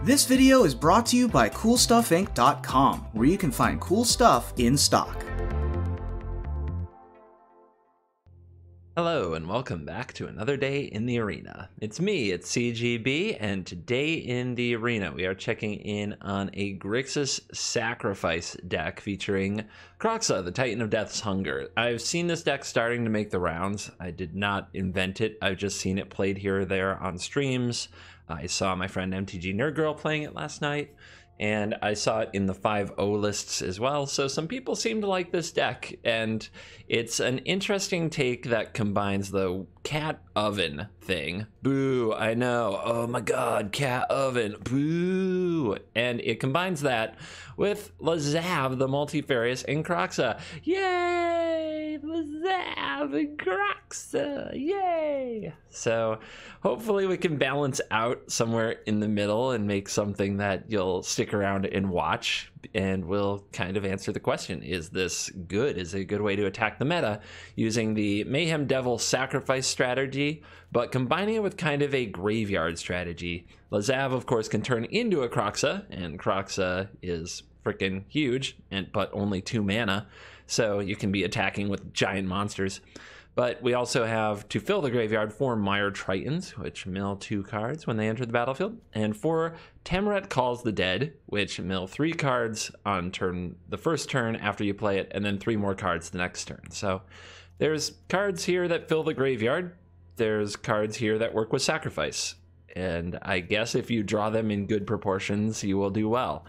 This video is brought to you by CoolStuffInc.com, where you can find cool stuff in stock. Hello and welcome back to another day in the arena. It's me, it's CGB, and today in the arena we are checking in on a Grixis Sacrifice deck featuring Kroxa, the Titan of Death's Hunger. I've seen this deck starting to make the rounds. I did not invent it, I've just seen it played here or there on streams. I saw my friend MTG Nerd Girl playing it last night, and I saw it in the 5.0 lists as well, so some people seem to like this deck, and it's an interesting take that combines the cat oven thing. Boo, I know, oh my god, cat oven, boo! And it combines that with Lazav, the Multifarious, and Kroxa. Yay! Lazav and Kroxa, yay! So hopefully we can balance out somewhere in the middle and make something that you'll stick around and watch, and we'll kind of answer the question, is this good? Is it a good way to attack the meta using the Mayhem Devil Sacrifice strategy, but combining it with kind of a graveyard strategy? Lazav, of course, can turn into a Kroxa, and Kroxa is freaking huge, but only 2 mana, so you can be attacking with giant monsters. But we also have, to fill the graveyard, 4 Mire Tritons, which mill 2 cards when they enter the battlefield, and 4 Tamaret Calls the Dead, which mill 3 cards on the first turn after you play it, and then 3 more cards the next turn. So there's cards here that fill the graveyard, there's cards here that work with Sacrifice, and I guess if you draw them in good proportions, you will do well.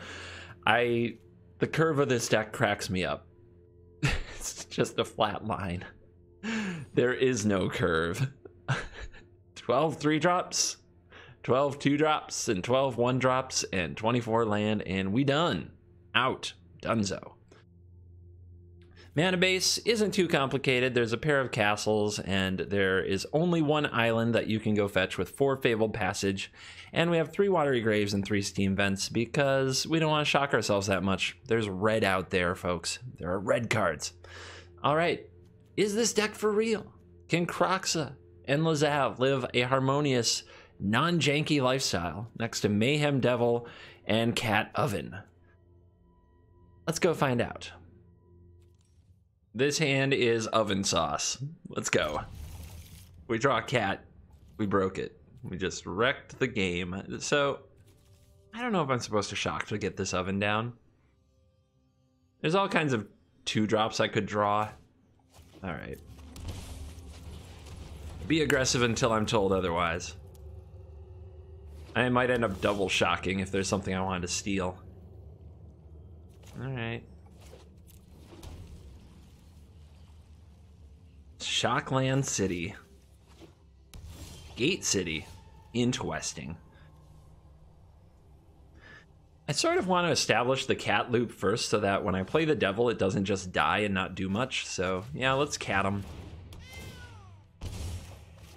The curve of this deck cracks me up. It's just a flat line. There is no curve. 12 3-drops, 12 2-drops, and 12 1-drops, and 24 land, and we done. Out. Dunzo. Mana base isn't too complicated. There's a pair of castles, and there is only 1 island that you can go fetch with 4 Fabled Passage, and we have 3 Watery Graves and 3 Steam Vents because we don't want to shock ourselves that much. There's red out there, folks. There are red cards. All right. Is this deck for real? Can Kroxa and Lazav live a harmonious, non-janky lifestyle next to Mayhem Devil and Cat Oven? Let's go find out. This hand is oven sauce. Let's go. We draw a cat. We broke it. We just wrecked the game. So, I don't know if I'm supposed to shock to get this oven down. There's all kinds of 2-drops I could draw. Alright. Be aggressive until I'm told otherwise. I might end up double shocking if there's something I wanted to steal. Alright. Shockland City. Gate City. Interesting. I sort of want to establish the cat loop first so that when I play the devil it doesn't just die and not do much, so yeah, let's cat him.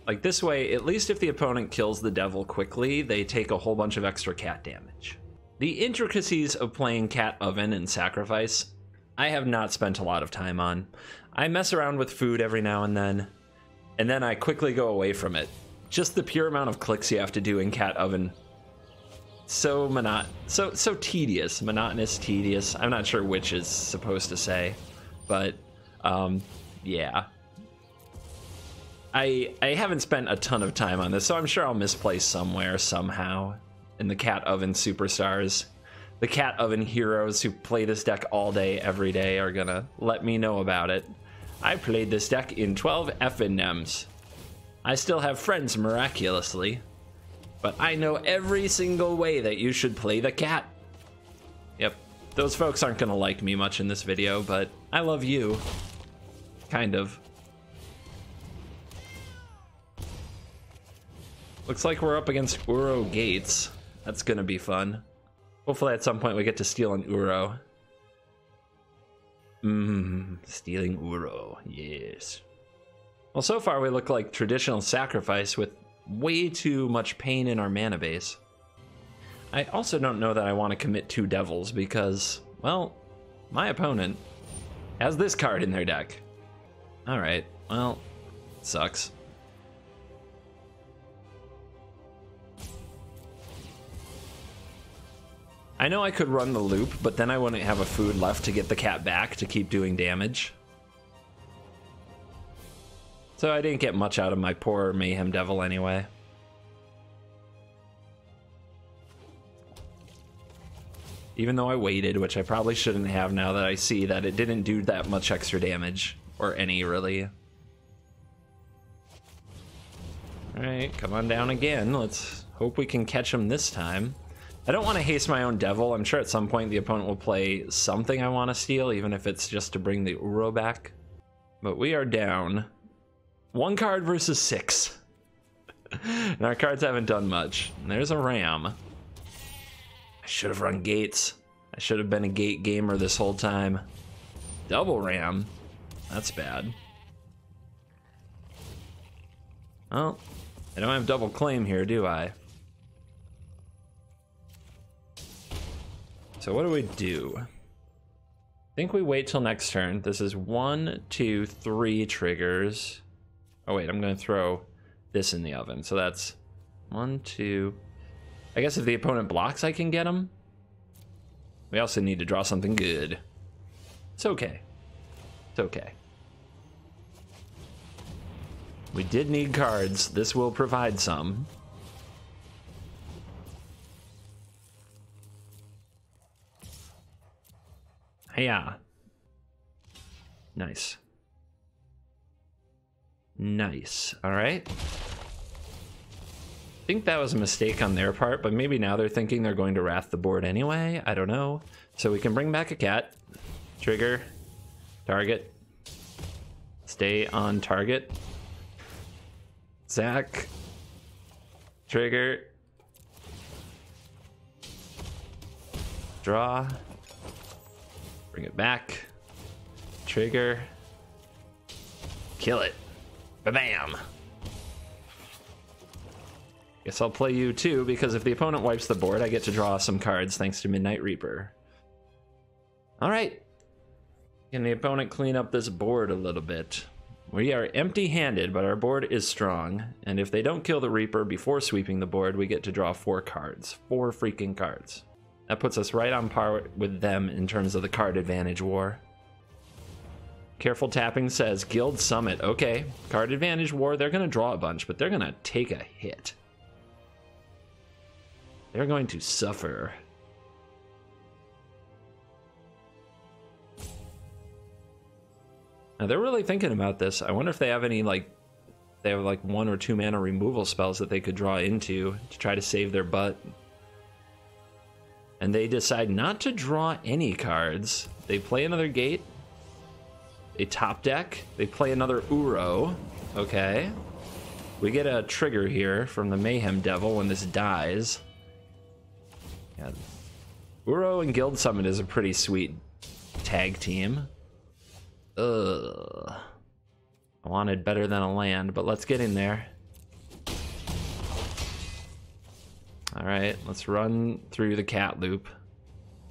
Like this way, at least if the opponent kills the devil quickly, they take a whole bunch of extra cat damage. The intricacies of playing Cat Oven and Sacrifice, I have not spent a lot of time on. I mess around with food every now and then I quickly go away from it. Just the pure amount of clicks you have to do in Cat Oven. So tedious, monotonous, tedious. I'm not sure which is supposed to say, but yeah. I haven't spent a ton of time on this, so I'm sure I'll misplace somewhere somehow in the Cat Oven superstars. The Cat Oven heroes who play this deck all day, every day are gonna let me know about it. I played this deck in 12 FNMs. I still have friends miraculously. But I know every single way that you should play the cat. Yep, those folks aren't gonna like me much in this video, but I love you. Kind of. Looks like we're up against Uro Gates. That's gonna be fun. Hopefully at some point we get to steal an Uro. Stealing Uro, yes. Well, so far we look like traditional Sacrifice with way too much pain in our mana base. I also don't know that I want to commit 2 devils because, well, my opponent has this card in their deck. Alright, well, sucks. I know I could run the loop, but then I wouldn't have a food left to get the cat back to keep doing damage. So I didn't get much out of my poor Mayhem Devil anyway. Even though I waited, which I probably shouldn't have now that I see that it didn't do that much extra damage. Or any, really. Alright, come on down again. Let's hope we can catch him this time. I don't want to haste my own Devil. I'm sure at some point the opponent will play something I want to steal, even if it's just to bring the Uro back. But we are down 1 card versus 6. And our cards haven't done much. And there's a Ram. I should have run Gates. I should have been a Gate gamer this whole time. Double Ram. That's bad. Well, I don't have double claim here, do I? So what do we do? I think we wait till next turn. This is 1, 2, 3 triggers. Oh wait, I'm gonna throw this in the oven. So that's 1, 2. I guess if the opponent blocks, I can get him. We also need to draw something good. It's okay. It's okay. We did need cards. This will provide some. Yeah. Nice. Nice. All right. I think that was a mistake on their part, but maybe now they're thinking they're going to wrath the board anyway. I don't know. So we can bring back a cat. Trigger. Target. Stay on target. Zach. Trigger. Draw. Bring it back. Trigger. Kill it. Ba-bam. Guess I'll play you too, because if the opponent wipes the board, I get to draw some cards thanks to Midnight Reaper. Alright. Can the opponent clean up this board a little bit? We are empty-handed, but our board is strong. And if they don't kill the Reaper before sweeping the board, we get to draw 4 cards. 4 freaking cards. That puts us right on par with them in terms of the card advantage war. Careful Tapping says, Guild Summit. Okay, card advantage war, they're going to draw a bunch, but they're going to take a hit. They're going to suffer. Now they're really thinking about this. I wonder if they have any, like, they have like 1 or 2 mana removal spells that they could draw into to try to save their butt. And they decide not to draw any cards. They play another Gate. They top deck. They play another Uro. Okay. We get a trigger here from the Mayhem Devil when this dies. Yeah. Uro and Guild Summit is a pretty sweet tag team. Ugh. I wanted better than a land, but let's get in there. Alright, let's run through the cat loop.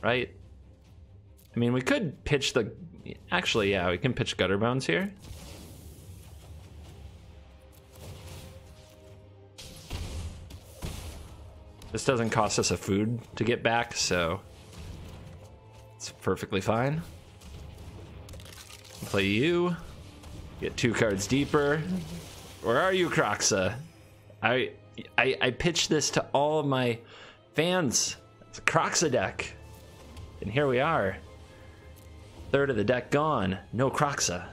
Right? I mean, we could pitch the... Actually, yeah, we can pitch Gutter Bones here. This doesn't cost us a food to get back, so... it's perfectly fine. Play you. Get 2 cards deeper. Where are you, Kroxa? I pitched this to all of my fans. It's a Kroxa deck. And here we are. 1/3 of the deck gone. No Kroxa.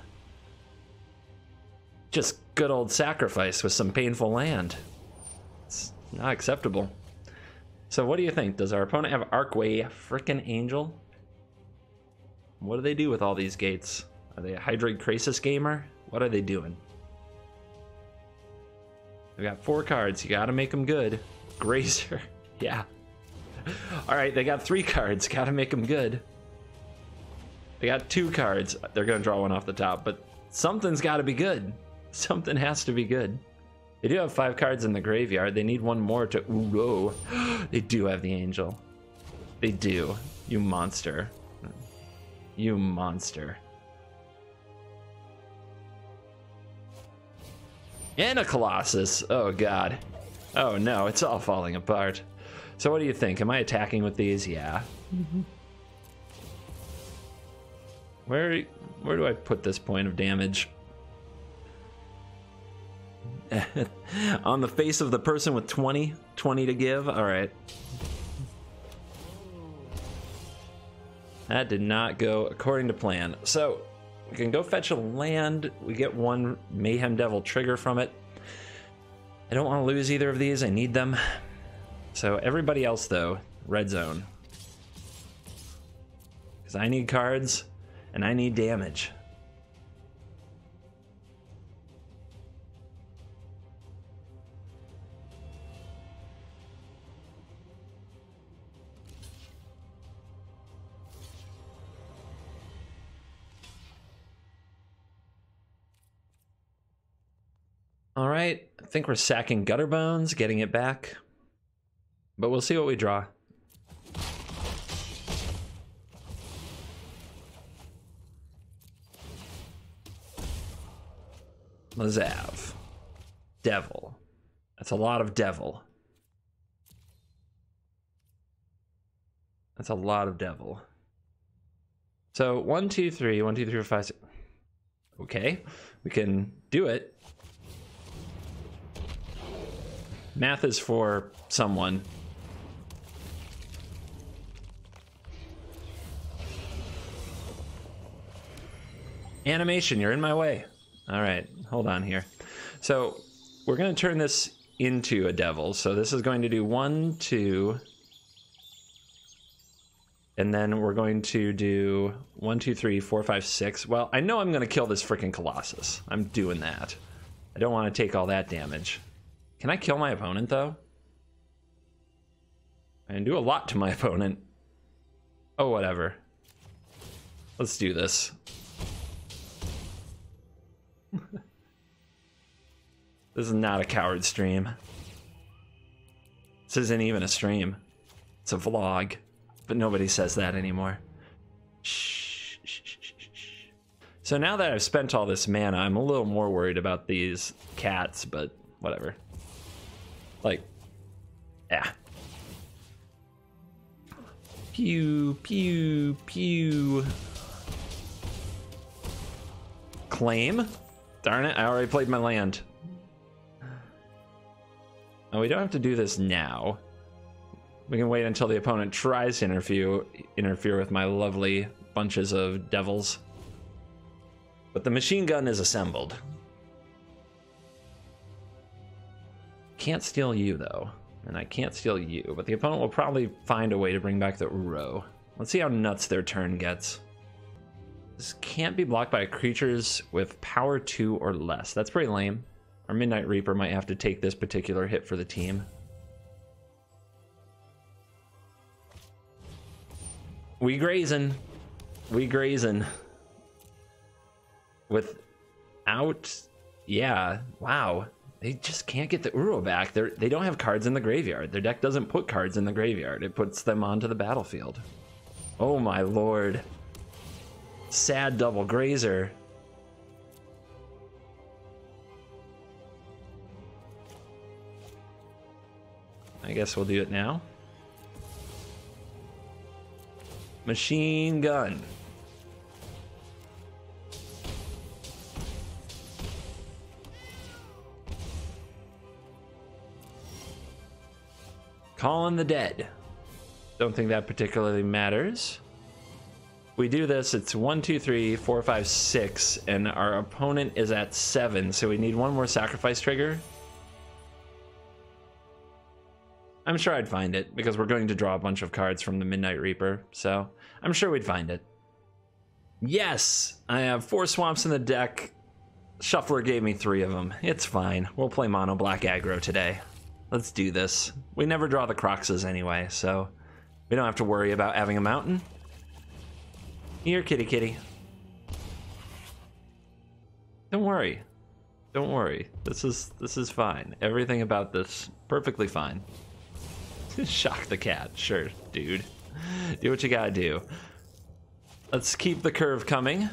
Just good old sacrifice with some painful land. It's not acceptable. So what do you think? Does our opponent have Arcway frickin' Angel? What do they do with all these gates? Are they a Hydroid Krasis gamer? What are they doing? We got 4 cards. You gotta make them good. Grazer. Yeah. Alright, they got 3 cards. Gotta make them good. They got 2 cards. They're gonna draw one off the top, but something's gotta be good. Something has to be good. They do have 5 cards in the graveyard. They need 1 more to... Ooh, they do have the Angel. They do. You monster. You monster. And a Colossus. Oh god. Oh no, it's all falling apart. So what do you think? Am I attacking with these? Yeah. Where do I put this point of damage? On the face of the person with 20 to give. All right. That did not go according to plan. So we can go fetch a land. We get one Mayhem Devil trigger from it. I don't want to lose either of these. I need them. So everybody else, though, red zone. Because I need cards and I need damage. All right, I think we're sacking Gutter Bones, getting it back. But we'll see what we draw. Lazav. Devil. That's a lot of devil. That's a lot of devil. So 1, 2, 3, 1, 2, 3, 4, 5, 6. Okay, we can do it. Math is for someone. Animation, you're in my way. All right, hold on here. So we're going to turn this into a devil. So this is going to do 1, 2. And then we're going to do 1, 2, 3, 4, 5, 6. Well, I know I'm going to kill this freaking Colossus. I'm doing that. I don't want to take all that damage. Can I kill my opponent, though? I can do a lot to my opponent. Oh, whatever. Let's do this. This is not a coward stream. This isn't even a stream. It's a vlog. But nobody says that anymore. Shh, shh, shh, shh, shh. So now that I've spent all this mana, I'm a little more worried about these cats, but whatever. Like, yeah. Pew, pew, pew. Claim? Darn it, I already played my land. Oh, we don't have to do this now. We can wait until the opponent tries to interfere with my lovely bunches of devils. But the machine gun is assembled. Can't steal you, though. And I can't steal you, but the opponent will probably find a way to bring back the Uro. Let's see how nuts their turn gets. This can't be blocked by creatures with power 2 or less. That's pretty lame. Our Midnight Reaper might have to take this particular hit for the team. We grazing. We grazing. Without... Yeah, wow. They just can't get the Uro back. They don't have cards in the graveyard. Their deck doesn't put cards in the graveyard. It puts them onto the battlefield. Oh my lord. Sad double grazer. I guess we'll do it now. Machine gun. Calling the dead. Don't think that particularly matters. We do this, it's 1, 2, 3, 4, 5, 6, and our opponent is at 7, so we need one more sacrifice trigger. I'm sure I'd find it, because we're going to draw a bunch of cards from the Midnight Reaper, so I'm sure we'd find it. Yes! I have 4 swamps in the deck. Shuffler gave me 3 of them. It's fine. We'll play mono black aggro today. Let's do this. We never draw the Kroxas anyway, so we don't have to worry about having a mountain. Here, kitty kitty. Don't worry. Don't worry. This is fine. Everything about this perfectly fine. Shock the cat. Sure, dude. Do what you gotta do. Let's keep the curve coming.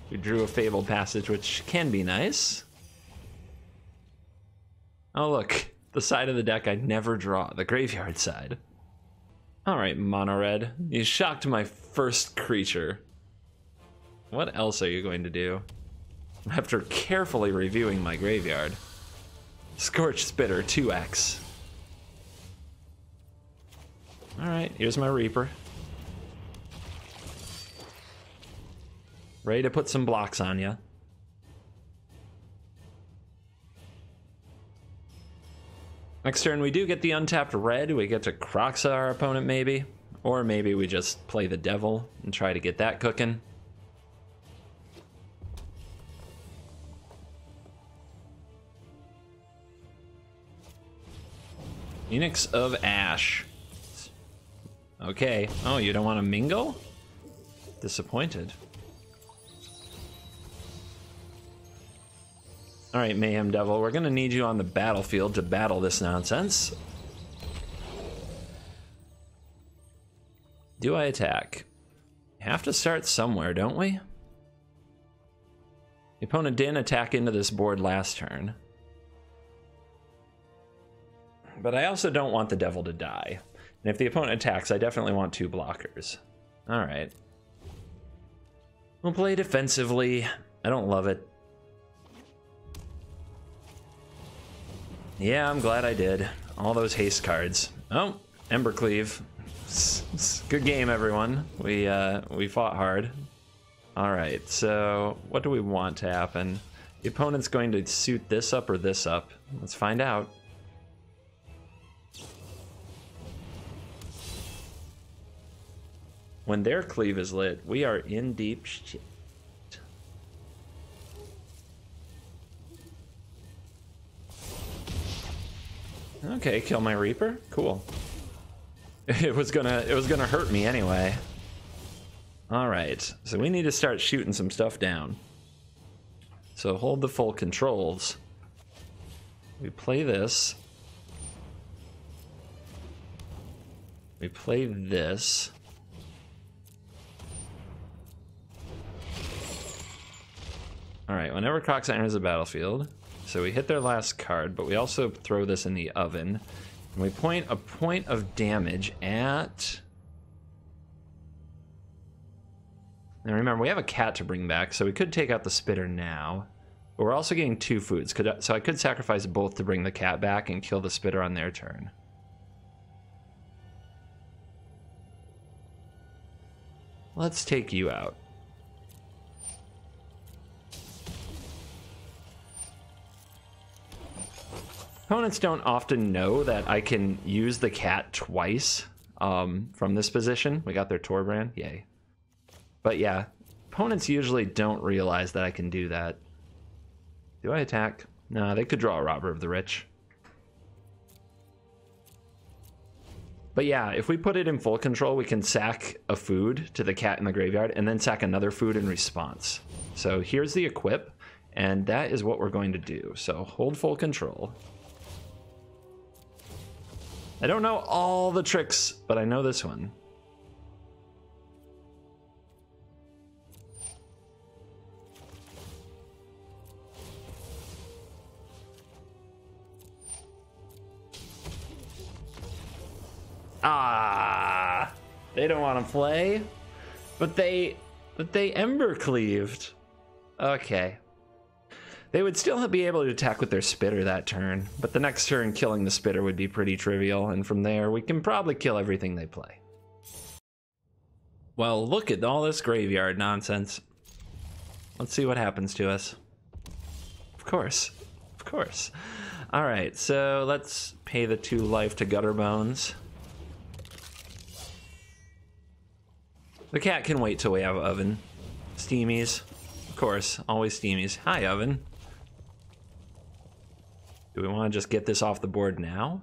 We drew a Fabled Passage, which can be nice. Oh, look. the side of the deck I never draw, the graveyard side. Alright, mono red. You shocked my first creature. What else are you going to do? After carefully reviewing my graveyard. Scorched Spitter, 2x. Alright, here's my Reaper. Ready to put some blocks on you. Next turn we do get the untapped red. We get to Kroxa our opponent maybe. Or maybe we just play the devil and try to get that cooking. Phoenix of Ash. Okay. Oh, you don't want to mingle? Disappointed. Alright, Mayhem Devil, we're gonna need you on the battlefield to battle this nonsense. Do I attack? Have to start somewhere, don't we? The opponent didn't attack into this board last turn. But I also don't want the devil to die. And if the opponent attacks, I definitely want 2 blockers. Alright. We'll play defensively. I don't love it. Yeah, I'm glad I did. All those haste cards. Oh, Embercleave. Good game, everyone. We fought hard. Alright, so what do we want to happen? The opponent's going to suit this up or this up. Let's find out. When their cleave is lit, we are in deep shit. Okay, kill my Reaper. Cool. It was gonna hurt me anyway. All right, so we need to start shooting some stuff down. So hold the full controls. We play this. We play this. All right, whenever Kroxa enters the battlefield, so we hit their last card, but we also throw this in the oven. And we point a point of damage at... Now remember, we have a cat to bring back, so we could take out the spitter now. But we're also getting 2 foods, so I could sacrifice both to bring the cat back and kill the spitter on their turn. Let's take you out. Opponents don't often know that I can use the cat twice from this position. We got their Torbrand, yay. But yeah, opponents usually don't realize that I can do that. Do I attack? No, they could draw a Robber of the Rich. But yeah, if we put it in full control, we can sack a food to the cat in the graveyard and then sack another food in response. So here's the equip, and that is what we're going to do. So hold full control. I don't know all the tricks, but I know this one. Ah, they don't want to play, but they Ember Cleaved. Okay. They would still be able to attack with their spitter that turn, but the next turn killing the spitter would be pretty trivial, and from there we can probably kill everything they play. Well, look at all this graveyard nonsense. Let's see what happens to us. Of course. Of course. Alright, so let's pay the 2 life to Gutterbones. The cat can wait till we have Oven. Steamies. Of course, always Steamies. Hi, Oven. Do we want to just get this off the board now?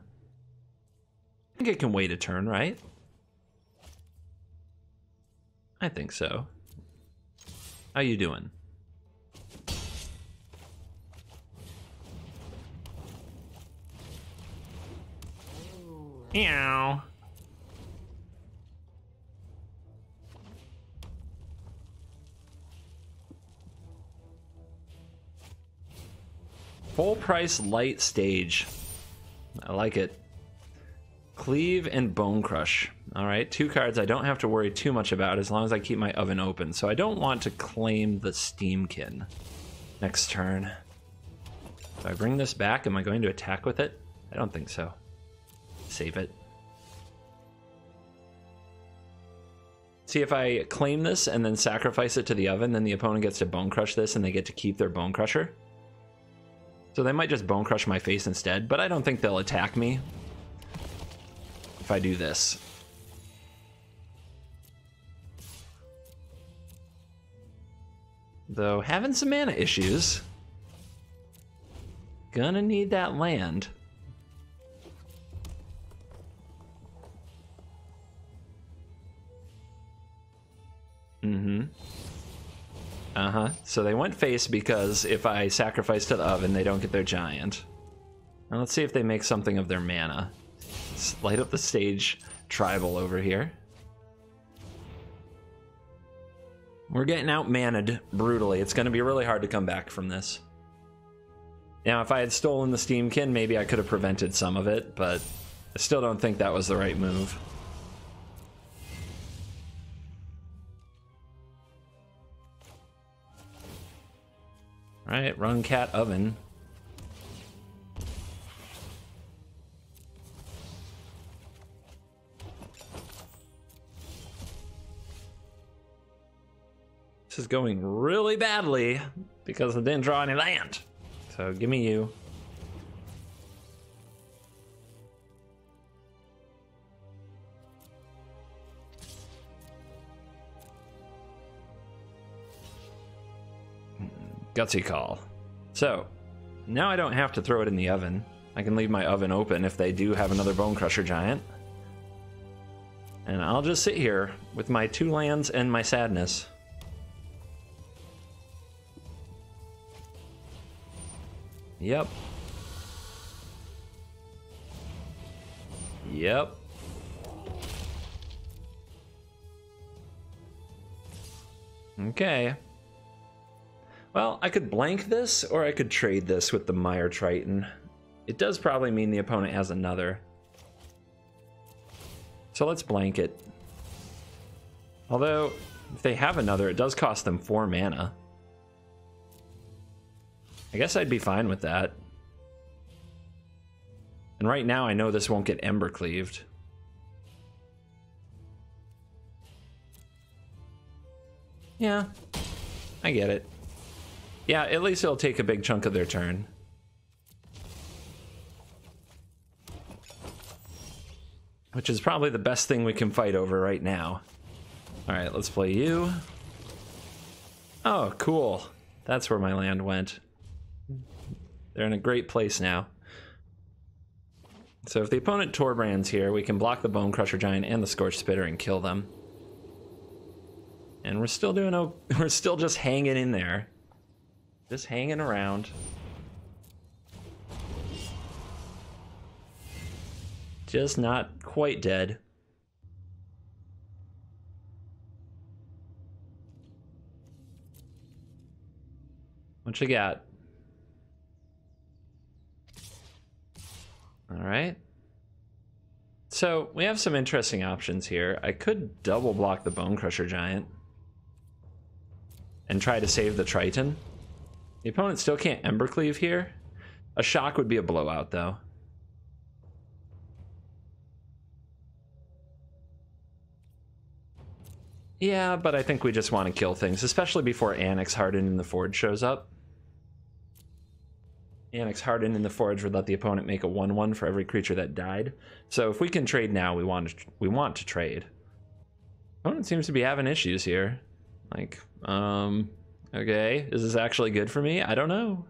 I think it can wait a turn, right? I think so. How you doing? Meow. Full price light stage. I like it. Cleave and Bone Crush. All right, 2 cards I don't have to worry too much about as long as I keep my oven open. So I don't want to claim the Steamkin next turn. If I bring this back, am I going to attack with it? I don't think so. Save it. See, if I claim this and then sacrifice it to the oven, then the opponent gets to Bone Crush this and they get to keep their Bone Crusher. So they might just Bone Crush my face instead, but I don't think they'll attack me if I do this. Though, having some mana issues. Gonna need that land. So they went face because if I sacrifice to the oven, they don't get their giant. Now let's see if they make something of their mana. Let's light up the stage tribal over here. We're getting out-mana'd brutally. It's going to be really hard to come back from this. Now, if I had stolen the Steamkin, maybe I could have prevented some of it, but I still don't think that was the right move. Alright, run cat oven. This is going really badly because I didn't draw any land. So give me you. Gutsy call. So now I don't have to throw it in the oven. I can leave my oven open if they do have another Bone Crusher Giant. And I'll just sit here with my 2 lands and my sadness. Yep. Yep. Okay. Well, I could blank this, or I could trade this with the Mire Triton. It does probably mean the opponent has another. So let's blank it. Although, if they have another, it does cost them 4 mana. I guess I'd be fine with that. And right now I know this won't get Ember Cleaved. Yeah, I get it. Yeah, at least it'll take a big chunk of their turn. Which is probably the best thing we can fight over right now. Alright, let's play you. Oh, cool. That's where my land went. They're in a great place now. So if the opponent Torbrands here, we can block the Bone Crusher Giant and the Scorched Spitter and kill them. And we're still doing we're still just hanging in there. Just hanging around. Just not quite dead. What you got? All right. So we have some interesting options here. I could double block the Bone Crusher Giant and try to save the Triton. The opponent still can't Ember Cleave here. A shock would be a blowout, though. Yeah, but I think we just want to kill things, especially before Annex Hardened in the Forge shows up. Annex Hardened in the Forge would let the opponent make a 1/1 for every creature that died. So if we can trade now, we want to trade. Opponent seems to be having issues here. Like, okay, is this actually good for me? I don't know.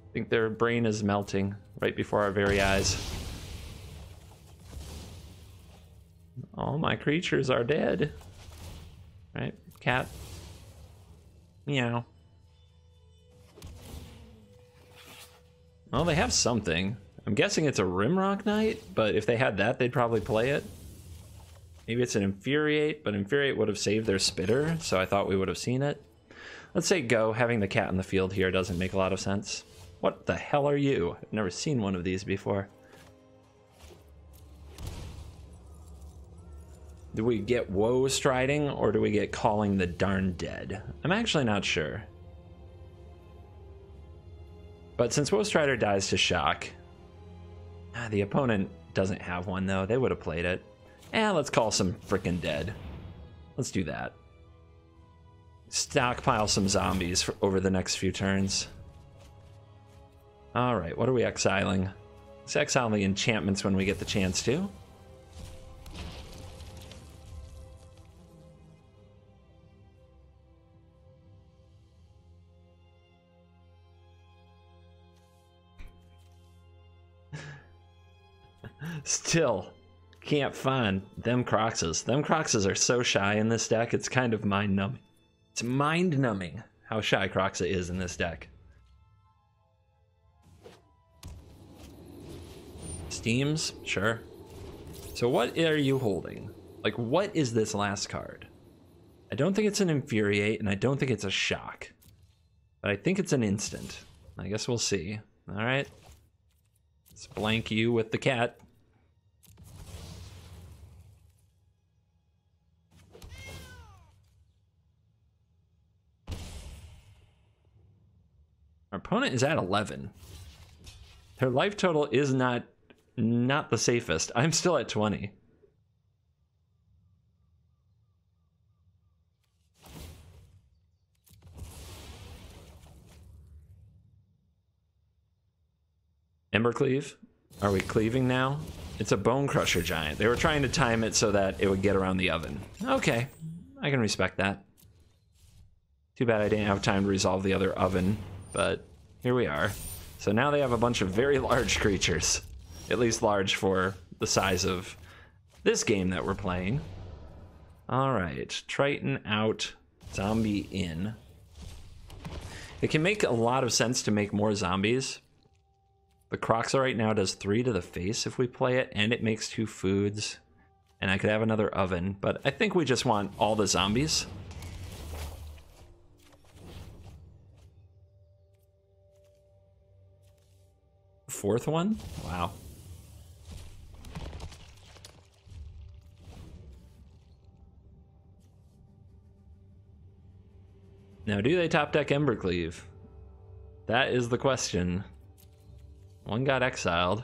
I think their brain is melting right before our very eyes. All my creatures are dead. Right, cat. Meow. Well, they have something. I'm guessing it's a Rimrock Knight, but if they had that, they'd probably play it. Maybe it's an Infuriate, but Infuriate would have saved their Spitter, so I thought we would have seen it. Let's say go. Having the cat in the field here doesn't make a lot of sense. What the hell are you? I've never seen one of these before. Do we get Woe Striding, or do we get Calling the Darn Dead? I'm actually not sure. But since Woe Strider dies to Shock, the opponent doesn't have one, though. They would have played it. Let's call some frickin' dead. Let's do that. Stockpile some zombies over the next few turns. Alright, what are we exiling? Let's exile the enchantments when we get the chance to. Still can't find them Kroxas. Them Kroxas are so shy in this deck, it's kind of mind-numbing. It's mind-numbing how shy Kroxa is in this deck. Steams? Sure. So what are you holding? Like, what is this last card? I don't think it's an Infuriate, and I don't think it's a Shock. But I think it's an instant. I guess we'll see. Alright. Let's blank you with the cat. Our opponent is at 11. Their life total is not the safest. I'm still at 20. Embercleave? Are we cleaving now? It's a Bone Crusher Giant. They were trying to time it so that it would get around the oven. Okay, I can respect that. Too bad I didn't have time to resolve the other oven, but here we are. So now they have a bunch of very large creatures. At least large for the size of this game that we're playing. Alright, Triton out, Zombie in. It can make a lot of sense to make more zombies. The Kroxa right now does 3 to the face if we play it, and it makes 2 foods. And I could have another oven, but I think we just want all the zombies. Fourth one? Wow. Now, do they top deck Embercleave? That is the question. One got exiled.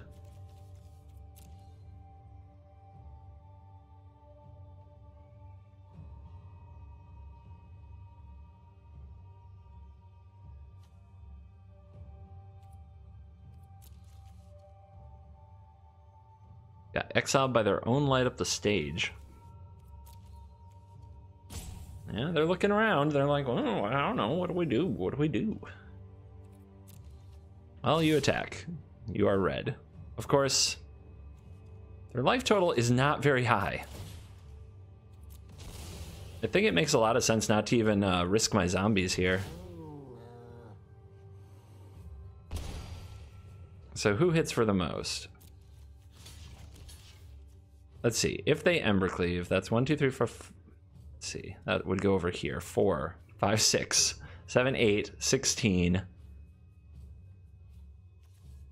Got exiled by their own light up the stage. Yeah, they're looking around. They're like, oh, I don't know. What do we do? What do we do? Well, you attack. You are red. Of course, their life total is not very high. I think it makes a lot of sense not to even risk my zombies here. So who hits for the most? Let's see. If they Embercleave, that's 1, 2, 3, 4. Let's see. That would go over here. 4, 5, 6, 7, 8, 16,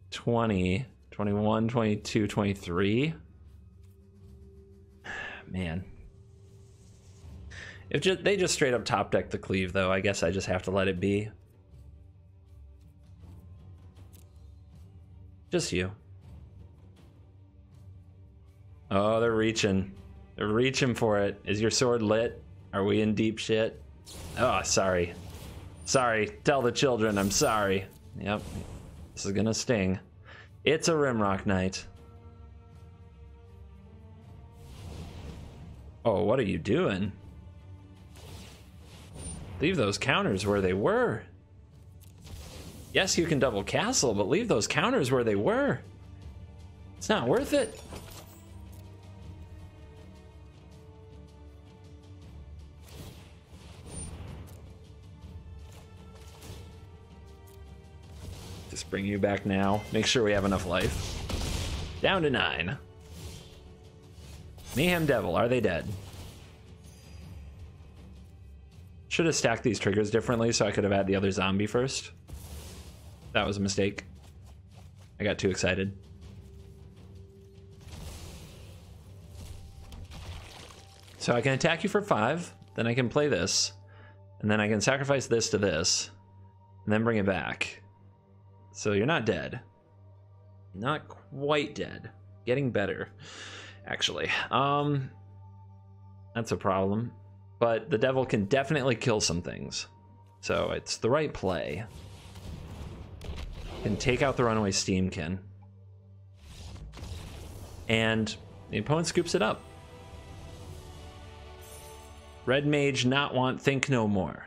20, 21, 22, 23. Man. If they just straight up top deck the cleave, though, I guess I just have to let it be. Just you. Oh, they're reaching. They're reaching for it. Is your sword lit? Are we in deep shit? Oh, sorry. Sorry. Tell the children I'm sorry. Yep. This is gonna sting. It's a Rimrock Knight. Oh, what are you doing? Leave those counters where they were. Yes, you can double castle, but leave those counters where they were. It's not worth it. Just bring you back now. Make sure we have enough life. Down to 9. Mayhem Devil, are they dead? Should have stacked these triggers differently so I could have had the other zombie first. That was a mistake. I got too excited. So I can attack you for 5, then I can play this, and then I can sacrifice this to this, and then bring it back. So you're not dead. Not quite dead. Getting better, actually. That's a problem. But the devil can definitely kill some things. So it's the right play. Can take out the runaway Steamkin. And the opponent scoops it up. Red Mage not want, think no more.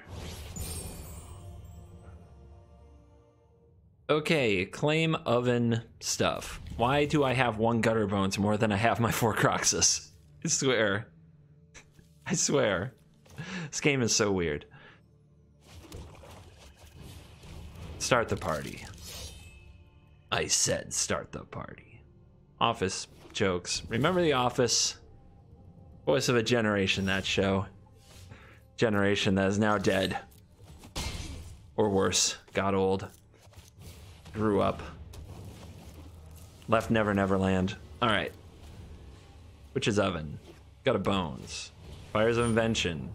Okay, claim oven stuff. Why do I have 1 Gutter Bones more than I have my 4 Kroxas? I swear. I swear. This game is so weird. Start the party. I said start the party. Office jokes. Remember The Office? Voice of a generation, that show. Generation that is now dead. Or worse, got old. Grew up. Left Never Never Land. Alright. Witch's Oven. Got a Bones. Fires of Invention.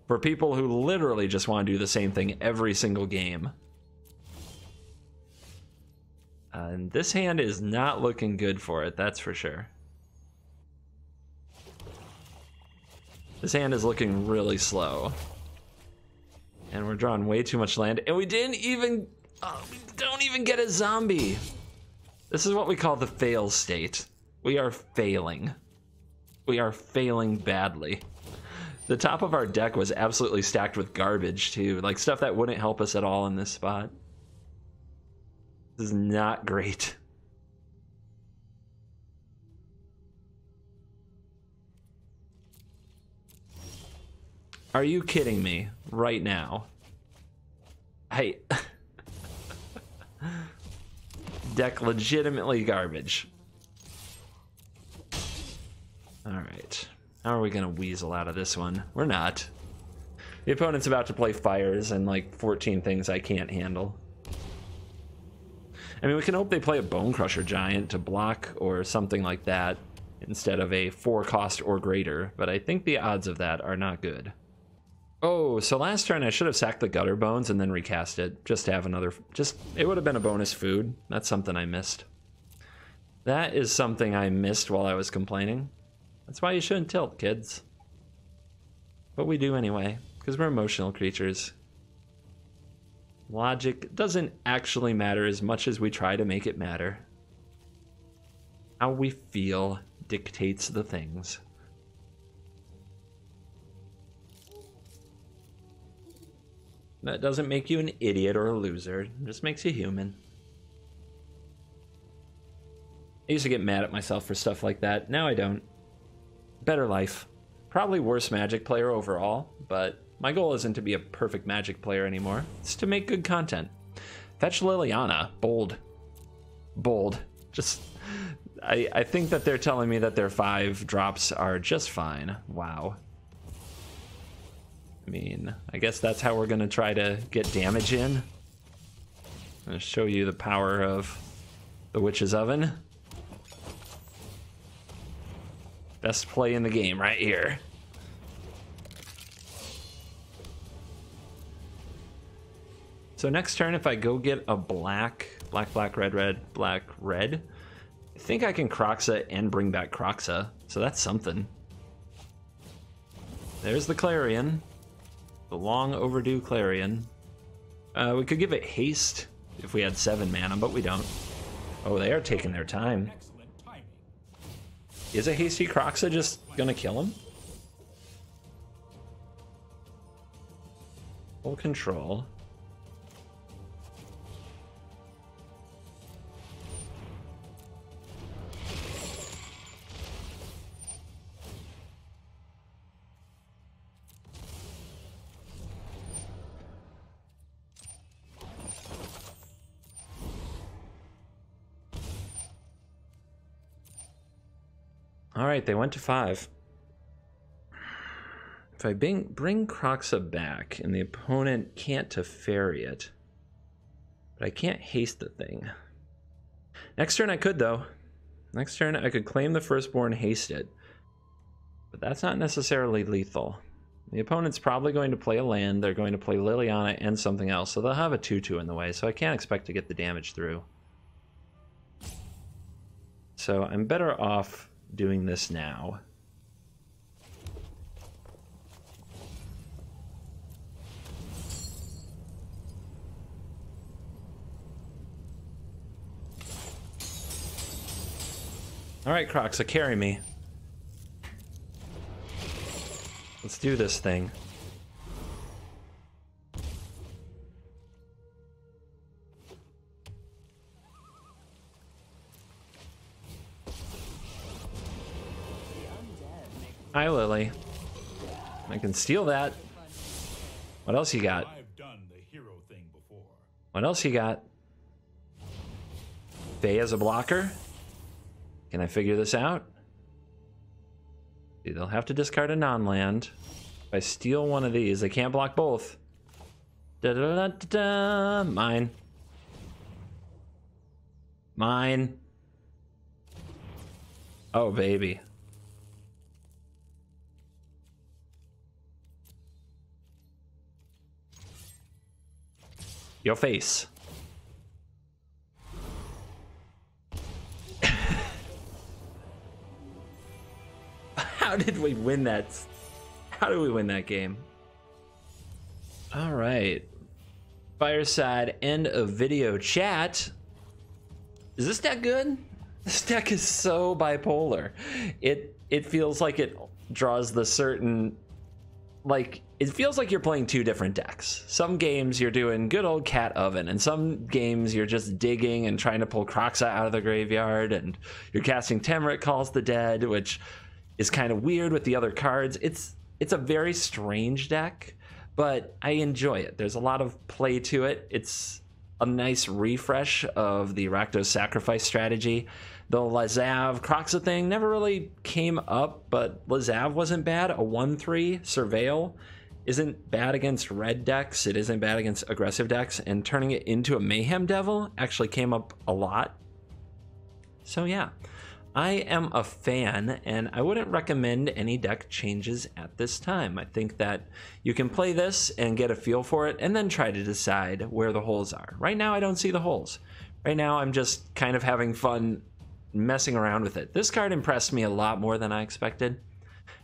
For people who literally just want to do the same thing every single game. And this hand is not looking good for it, that's for sure. This hand is looking really slow. And we're drawing way too much land. And we don't even get a zombie. This is what we call the fail state. We are failing. We are failing badly. The top of our deck was absolutely stacked with garbage too. Like stuff that wouldn't help us at all in this spot. This is not great. Are you kidding me right now? Hey. Deck legitimately garbage. Alright. How are we gonna weasel out of this one? We're not. The opponent's about to play fires and like 14 things I can't handle. I mean, we can hope they play a Bone Crusher Giant to block or something like that instead of a 4 cost or greater, but I think the odds of that are not good. Oh, so last turn I should have sacked the Gutter Bones and then recast it. Just to have another... it would have been a bonus food. That's something I missed. That is something I missed while I was complaining. That's why you shouldn't tilt, kids. But we do anyway, because we're emotional creatures. Logic doesn't actually matter as much as we try to make it matter. How we feel dictates the things. That doesn't make you an idiot or a loser. It just makes you human. I used to get mad at myself for stuff like that. Now I don't. Better life. Probably worse Magic player overall, but my goal isn't to be a perfect Magic player anymore. It's to make good content. Fetch Liliana. Bold. Bold. Just... I think that they're telling me that their 5 drops are just fine. Wow. I mean, I guess that's how we're going to try to get damage in. I'm going to show you the power of the Witch's Oven. Best play in the game right here. So next turn, if I go get a black, red, I think I can Kroxa and bring back Kroxa. So that's something. There's the Clarion. The long overdue Clarion. We could give it haste if we had 7 mana, but we don't. Oh, they are taking their time. Is a hasty Kroxa just gonna kill him? Full control. Alright, they went to 5. If I bring Kroxa back and the opponent can't Teferi it, But I can't haste the thing. Next turn I could, though. Next turn I could claim the Firstborn, haste it. But that's not necessarily lethal. The opponent's probably going to play a land. They're going to play Liliana and something else. So they'll have a 2/2 in the way. So I can't expect to get the damage through. So I'm better off doing this now. All right, Kroxa, carry me. Let's do this thing. Hi, Lily. I can steal that. What else you got? I've done the hero thing before. What else you got? Faye as a blocker? Can I figure this out? See, they'll have to discard a non-land. If I steal one of these, they can't block both. Da-da-da-da-da. Mine. Mine. Oh, baby. Your face. How did we win that? How did we win that game? All right. Fireside, end of video chat. Is this deck good? This deck is so bipolar. It feels like it draws the certain, like, it feels like you're playing two different decks. Some games you're doing good old cat oven, and some games you're just digging and trying to pull Kroxa out of the graveyard, and you're casting Temeret Calls the Dead, which is kind of weird with the other cards. It's a very strange deck, but I enjoy it. There's a lot of play to it. It's a nice refresh of the Rakdos Sacrifice strategy. The Lazav Kroxa thing never really came up, but Lazav wasn't bad. A 1/3 Surveil isn't bad against red decks. It isn't bad against aggressive decks, and turning it into a Mayhem Devil actually came up a lot. So yeah, I am a fan, and I wouldn't recommend any deck changes at this time. I think that you can play this and get a feel for it, and then try to decide where the holes are. Right now, I don't see the holes. Right now, I'm just kind of having fun messing around with it. This card impressed me a lot more than I expected.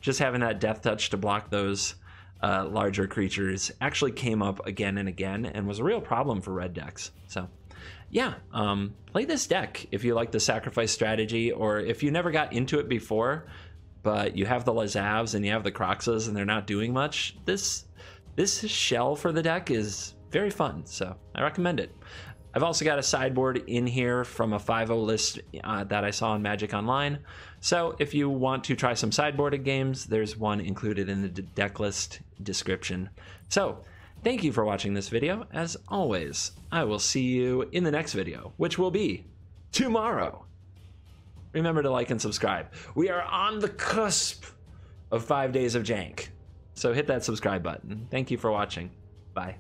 Just having that Death Touch to block those larger creatures actually came up again and again, and was a real problem for red decks. So yeah, play this deck if you like the sacrifice strategy, or if you never got into it before, but you have the Lazavs and you have the Kroxas and they're not doing much. This shell for the deck is very fun, so I recommend it. I've also got a sideboard in here from a 5.0 list that I saw on Magic Online. So if you want to try some sideboarded games, there's one included in the deck list description. So thank you for watching this video. As always, I will see you in the next video, which will be tomorrow. Remember to like and subscribe. We are on the cusp of 5 days of jank, so hit that subscribe button. Thank you for watching. Bye.